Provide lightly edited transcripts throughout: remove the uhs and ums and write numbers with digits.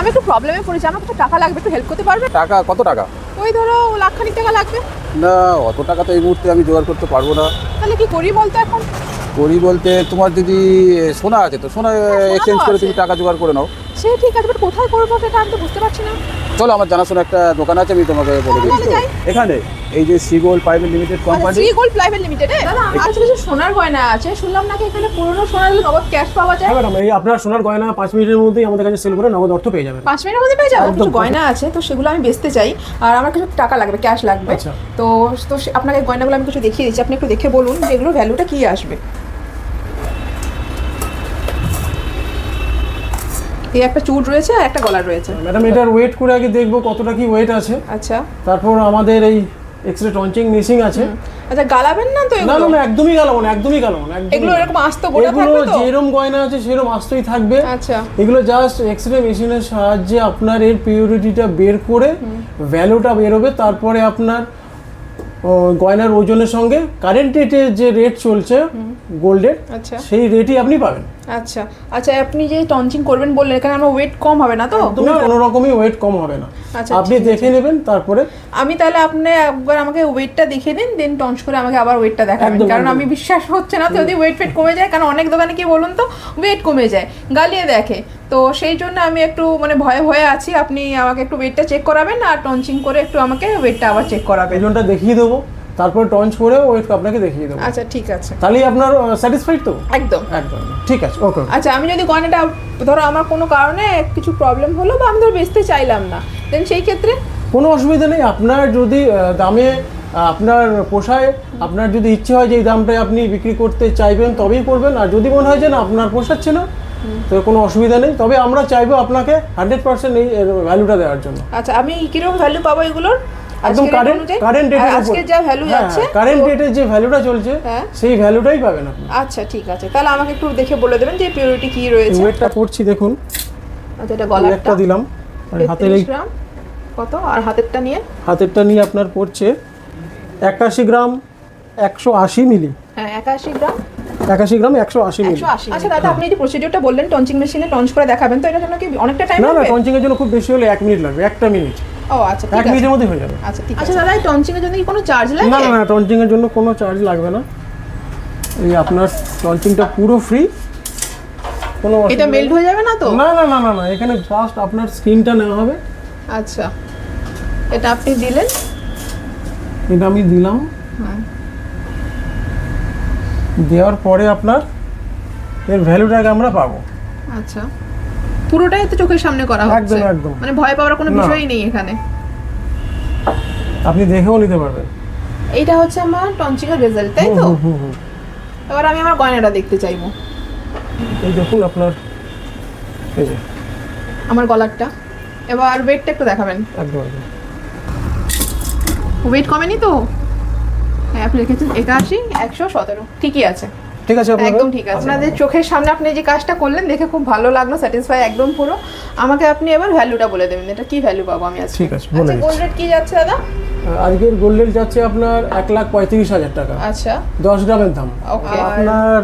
আমি একটু প্রবলেমে পড়েছি, আমার কিছু টাকা লাগবে, একটু হেল্প করতে পারবে? টাকা কত টাকা? ওই ধরো লাখখানিক টাকা লাগবে। না, অত টাকা তো এই মুহূর্তে আমি জোগাড় করতে পারবো না। তাহলে কি করি বলতো এখন? করি বলতে তোমার যদি সোনা আছে তো সোনা এক্সচেঞ্জ করে তুমি টাকা জোগাড় করে নাও। সে ঠিক আছে, বাট কোথায় করবো সেটা আমি তো বুঝতে পারছি না। চলো, আমার জানাশোনা একটা দোকান আছে, আমি তোমাকে বলে দিচ্ছি। এখানে এই যে sea gold private limited company. Sea gold private limited. দাদা আমার কাছে কিছু সোনার গয়না আছে, শুনলাম নাকি এখানে পুরনো সোনার নগদ ক্যাশ পাওয়া যায়। হ্যাঁ ম্যাডাম, এই আপনার সোনার গয়না 5 মিনিটের মধ্যেই আমাদের কাছে সেল করে নগদ অর্থ পেয়ে যাবেন। 5 মিনিটের মধ্যে পেয়ে যাবো? কিছু গয়না আছে তো সেগুলো আমি বেচতে চাই, আর আমার কিছু টাকা লাগবে, ক্যাশ লাগবে। তো তো আপনাকে গয়নাগুলো আমি কিছু দেখিয়ে দিচ্ছি, আপনি একটু দেখে বলুন যে এগুলোর ভ্যালুটা কি আসবে। এই একটা চুড় রয়েছে আর একটা গলার রয়েছে। ম্যাডাম এটার ওয়েট করে আগে দেখবো কতটা কি ওয়েট আছে। আচ্ছা, তারপর আমাদের এই এক্সরে টঞ্চিং মেশিন আছে। আচ্ছা, গালাবেন না তো না এগুলো? না, একদমই গালাবো না, একদমই গালাবো না। এগুলো এরকম আস্ত গোটা থাকবে এগুলো তো? যেরকম গয়না আছে সেরকম আস্তই থাকবে। আচ্ছা, এগুলো জাস্ট এক্সরে মেশিনের সাহায্যে আপনার এর পিউরিটিটা বের করে ভ্যালুটা বেরোবে। তারপরে আপনার গয়নার ওজনের সঙ্গে কারেন্ট রেটের যে রেট চলছে গোল্ডের, আচ্ছা সেই রেটই আপনি পাবেন। আচ্ছা আচ্ছা, আপনি যে টঞ্চিং করবেন বললেন, এখানে আমার ওয়েট কম হবে না তো? তুমি কোনো রকমই ওয়েট কম হবে না। আচ্ছা, আপনি দেখে নেবেন তারপরে। আমি তাহলে আপনি একবার আমাকে ওয়েটটা দেখিয়ে দিন, দেন টঞ্চ করে আমাকে আবার ওয়েটটা দেখাবেন, কারণ আমি বিশ্বাস হচ্ছে না তো যদি ওয়েট ফেট কমে যায়, কারণ অনেক দোকানে কি বলুন তো ওয়েট কমে যায়, গালিয়ে দেখে, তো সেই জন্য আমি একটু মানে ভয়ে ভয়ে আছি। আপনি আমাকে একটু ওয়েটটা চেক করাবেন আর টঞ্চিং করে একটু আমাকে ওয়েটটা আবার চেক করাবেন। ওজনটা দেখিয়ে দেবো, তারপর টঞ্চ করে ওয়েট আপনাকে দেখিয়ে দেবো। আচ্ছা ঠিক আছে, তাহলেই আপনার স্যাটিসফাইড তো? একদম একদম ঠিক আছে, ওকে। আচ্ছা, আমি যদি গয়নাটা ধরো আমার কোনো কারণে কিছু প্রবলেম হলো বা আমি ধরো বেচতে চাইলাম না, দেন সেই ক্ষেত্রে? কোনো অসুবিধা নেই। আপনার যদি দামে আপনার পোষায়, আপনার যদি ইচ্ছে হয় যে এই দামটায় আপনি বিক্রি করতে চাইবেন তবেই করবেন, আর যদি মনে হয় যে না আপনার পোষাচ্ছে না তো কোনো অসুবিধা নেই। তবে আমরা চাইবো আপনাকে 100% এই ভ্যালুটা দেওয়ার জন্য। আচ্ছা, আমি কিরকম ভ্যালু পাবো এগুলোর? একদম কারেন্ট রেটের উপর, আজকে যা ভ্যালু যাচ্ছে, কারেন্ট রেটের যে ভ্যালুটা চলছে সেই ভ্যালুটাই পাবেন আপনি। আচ্ছা ঠিক আছে, তাহলে আমাকে একটু দেখে বলে দেবেন যে পিউরিটি কি রয়েছে। ওয়েটটা করছি দেখুন। আচ্ছা, এটা গলারটা দিলাম, আর হাতের এই গ্রাম কত, আর হাতেরটা নিয়ে? হাতেরটা নিয়ে আপনার পড়ছে 81 গ্রাম 180 মিলি। হ্যাঁ, 81 গ্রাম 81 গ্রাম 180 মিলি। আচ্ছা দাদা, আপনি যে প্রসিডিউরটা বললেন টঞ্চিং মেশিনে টঞ্চ করে দেখাবেন, তো এটার জন্য কি অনেকটা টাইম না না, লাগবে? টঞ্চিং এর জন্য খুব বেশি হলে 1 মিনিট লাগবে, 1টা মিনিট। ও আচ্ছা, 1 মিনিটের মধ্যে হয়ে যাবে। আচ্ছা ঠিক আছে। আচ্ছা দাদা, এই টঞ্চিং এর জন্য কি কোনো চার্জ লাগে? না না, টঞ্চিং এর জন্য কোনো চার্জ লাগবে না। এই আপনার টঞ্চিংটা পুরো ফ্রি, কোনো এটা মেল্ট হয়ে যাবে না তো? না না না না না, এখানে জাস্ট আপনার স্ক্রিনটা নেওয়া হবে। আচ্ছা, এটা আপনি দিলেন, এটা আমি দিলাম। দেওয়ার পরে আপনার এর ভ্যালুটাকে আমরা পাবো। আচ্ছা, পুরোটাই তো চোখের সামনে করা হচ্ছে? একদম একদম, মানে ভয় পাওয়ার কোনো বিষয়ই নেই এখানে। আপনি দেখেও নিতে পারবেন। এইটা হচ্ছে আমার টঞ্চিং এর রেজাল্ট, তাই তো? এবার আমি আমার গয়নাটা দেখতে চাইবো। এই দেখুন আপনার, এই যে আমার গলারটা। এবার ওয়েটটা একটু দেখাবেন। একদম একদম। ওয়েট কমেনি তো? হ্যাঁ, আপনি লিখেছেন 81 117, ঠিকই আছে। ঠিক আছে, একদম ঠিক আছে। আপনাদের চোখের সামনে আপনি যে কাজটা করলেন দেখে খুব ভালো লাগলো, স্যাটিসফাই একদম পুরো। আমাকে আপনি এবার ভ্যালুটা বলে দেবেন, এটা কি ভ্যালু পাবো আমি আজকে? ঠিক আছে, বলে দিচ্ছি। গোল্ড রেট কি যাচ্ছে দাদা? আজকের গোল্ড রেট যাচ্ছে আপনার 1,35,000 টাকা। আচ্ছা, 10 গ্রামের দাম। ওকে। আপনার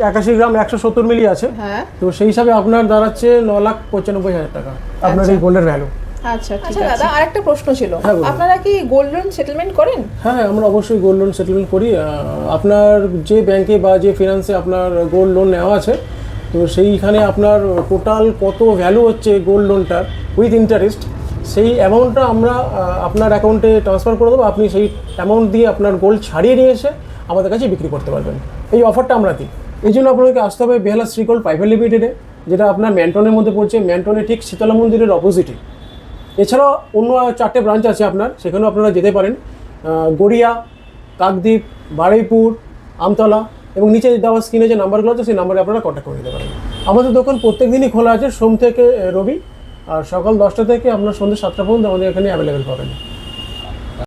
81 গ্রাম 170 মিলি আছে, হ্যাঁ, তো সেই হিসাবে আপনার দাঁড়াচ্ছে 9,95,000 টাকা আপনার এই গোল্ডের ভ্যালু। আচ্ছা ঠিক আছে। দাদা আরেকটা প্রশ্ন ছিল, হ্যাঁ, বলুন। আপনারা কি গোল্ড লোন সেটেলমেন্ট করেন? হ্যাঁ হ্যাঁ, আমরা অবশ্যই গোল্ড লোন সেটেলমেন্ট করি। আপনার যে ব্যাংকে বা যে ফিনান্সে আপনার গোল্ড লোন নেওয়া আছে, তো সেইখানে আপনার টোটাল কত ভ্যালু হচ্ছে গোল্ড লোনটার উইথ ইন্টারেস্ট, সেই অ্যামাউন্টটা আমরা আপনার অ্যাকাউন্টে ট্রান্সফার করে দেবো। আপনি সেই অ্যামাউন্ট দিয়ে আপনার গোল্ড ছাড়িয়ে নিয়ে এসে আমাদের কাছে বিক্রি করতে পারবেন। এই অফারটা আমরা দিই। এই জন্য আপনাকে আসতে হবে বেহালা শ্রী গোল্ড প্রাইভেট লিমিটেডে, যেটা আপনার ম্যান্টনের মধ্যে পড়ছে, ম্যান্টনের ঠিক শীতলা মন্দিরের অপোজিটে। এছাড়াও অন্য 4টে ব্রাঞ্চ আছে আপনার, সেখানেও আপনারা যেতে পারেন। গড়িয়া, কাকদ্বীপ, বারুইপুর, আমতলা এবং নিচে দেওয়া স্ক্রিনে যে নাম্বারগুলো আছে সেই নাম্বারে আপনারা কন্ট্যাক্ট করে নিতে পারেন। আমাদের দোকান প্রত্যেক দিনই খোলা আছে, সোম থেকে রবি, আর সকাল 10টা থেকে আপনার সন্ধ্যে 7টা পর্যন্ত আমাদের এখানে অ্যাভেলেবেল পাবেন।